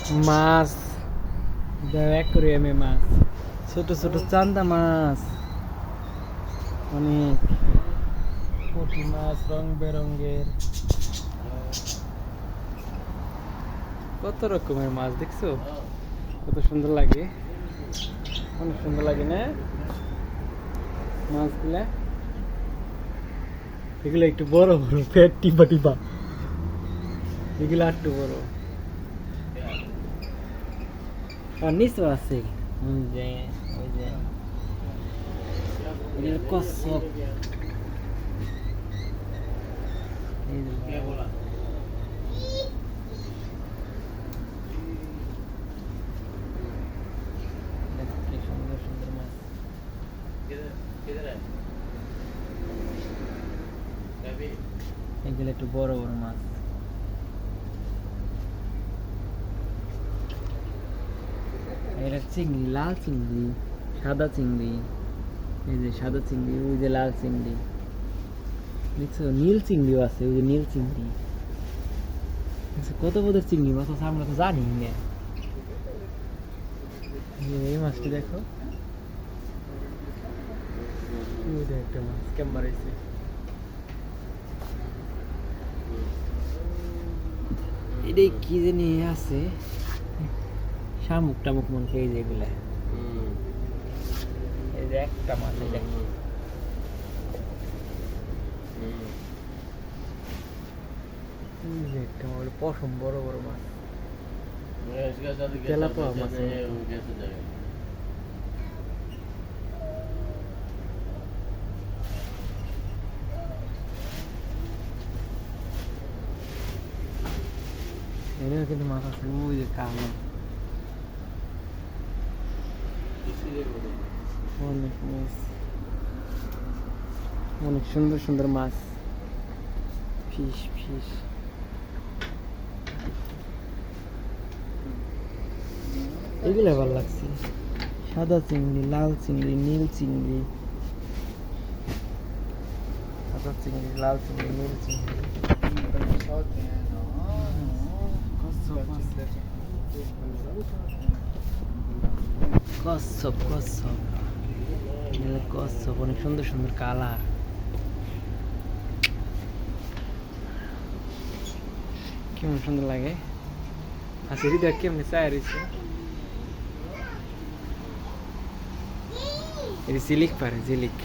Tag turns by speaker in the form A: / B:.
A: মাছ অ্যাকুরিয়ামে মাছ, ছোট ছোট চান্দা মাছ, অনেক পুঁটি মাছ রং বেরঙের, কত রকমের মাছ দেখছো, কত সুন্দর লাগে, অনেক সুন্দর লাগে না মাছগুলা। এগুলো একটু বড় বড়, পেট টিপা টিপা, এগুলো একটু বড়। আর নিচেও আছে, ওই যে এগুলো কচ্ছপ, এই যে কি সুন্দর সুন্দর মাছ। এগুলো একটু বড় বড় মাছ। এটা চিংড়ি, লাল চিংড়ি, সাদা চিংড়ি, এই যে সাদা চিংড়ি, ওই যে লাল চিংড়ি দেখছো, নীল চিংড়িও আছে, ওই যে নীল চিংড়ি। কত বড় চিংড়ি মাছ আছে আমরা তো জানি না। এই মাছটি দেখো, একটা মাছ কেমন মারাইছে। এটাই কি জানি আছে, শামুক টামুক মন খেয়ে যেগুলা। এই যে একটা মাছ, এই দেখো একটা পশম, বড় বড় মাছ, তেলাপোয়া মাছ। এখানে কিন্তু মাছ আছে, ওই যে কালো, অনেক মাছ, অনেক সুন্দর সুন্দর মাছ, ফিশ ফিশ। এগুলো ভালো লাগছে, সাদা চিংড়ি, লাল চিংড়ি, নীল চিংড়ি, সাদা চিংড়ি, লাল চিংড়ি, নীল চিংড়ি। কচ্ছপ কচ্ছপ, কচ্ছপ অনেক সুন্দর সুন্দর কালার। কেমন সুন্দর লাগে, আচ্ছা দেখ কেমনি চায় রয়েছে। এটা ঝিলিক পারে, ঝিলিক।